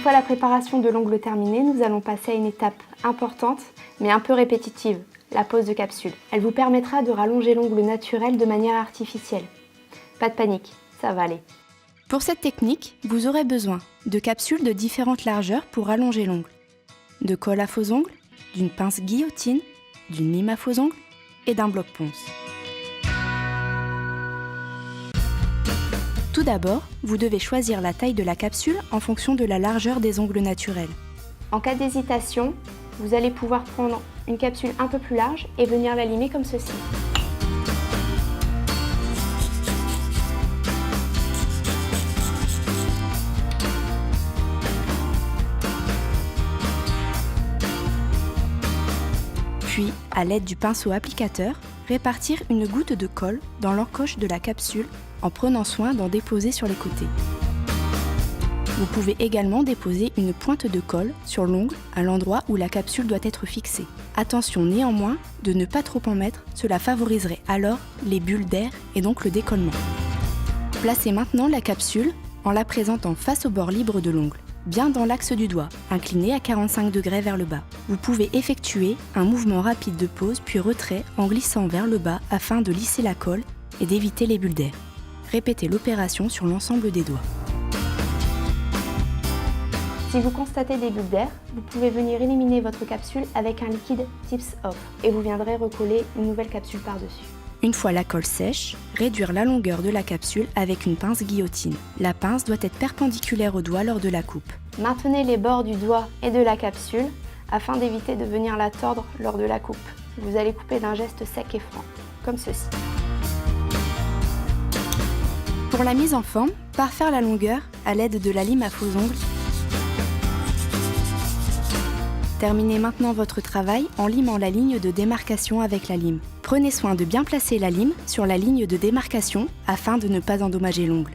fois la préparation de l'ongle terminée, nous allons passer à une étape importante, mais un peu répétitive, la pose de capsule. Elle vous permettra de rallonger l'ongle naturel de manière artificielle. Pas de panique, ça va aller. Pour cette technique, vous aurez besoin de capsules de différentes largeurs pour allonger l'ongle, de colle à faux ongles, d'une pince guillotine, d'une lime à faux ongles et d'un bloc ponce. Tout d'abord, vous devez choisir la taille de la capsule en fonction de la largeur des ongles naturels. En cas d'hésitation, vous allez pouvoir prendre une capsule un peu plus large et venir la limer comme ceci. Puis, à l'aide du pinceau applicateur, répartir une goutte de colle dans l'encoche de la capsule en prenant soin d'en déposer sur les côtés. Vous pouvez également déposer une pointe de colle sur l'ongle à l'endroit où la capsule doit être fixée. Attention néanmoins de ne pas trop en mettre, cela favoriserait alors les bulles d'air et donc le décollement. Placez maintenant la capsule en la présentant face au bord libre de l'ongle, bien dans l'axe du doigt, incliné à 45 degrés vers le bas. Vous pouvez effectuer un mouvement rapide de pose puis retrait en glissant vers le bas afin de lisser la colle et d'éviter les bulles d'air. Répétez l'opération sur l'ensemble des doigts. Si vous constatez des bulles d'air, vous pouvez venir éliminer votre capsule avec un liquide Tips Off et vous viendrez recoller une nouvelle capsule par-dessus. Une fois la colle sèche, réduire la longueur de la capsule avec une pince guillotine. La pince doit être perpendiculaire au doigt lors de la coupe. Maintenez les bords du doigt et de la capsule afin d'éviter de venir la tordre lors de la coupe. Vous allez couper d'un geste sec et franc, comme ceci. Pour la mise en forme, parfaire la longueur à l'aide de la lime à faux ongles. Terminez maintenant votre travail en limant la ligne de démarcation avec la lime. Prenez soin de bien placer la lime sur la ligne de démarcation afin de ne pas endommager l'ongle.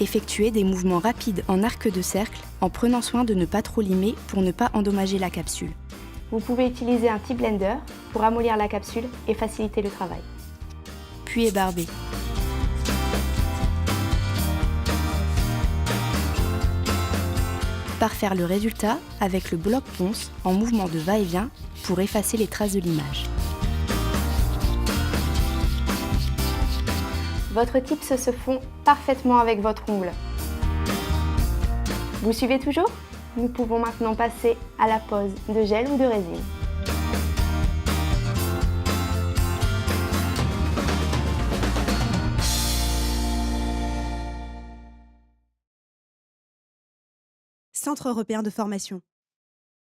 Effectuez des mouvements rapides en arc de cercle en prenant soin de ne pas trop limer pour ne pas endommager la capsule. Vous pouvez utiliser un petit blender pour ramollir la capsule et faciliter le travail. Puis ébarber. Parfaire le résultat avec le bloc ponce en mouvement de va-et-vient pour effacer les traces de limage. Votre tips se fond parfaitement avec votre ongle. Vous suivez toujours? Nous pouvons maintenant passer à la pose de gel ou de résine. Centre européen de formation.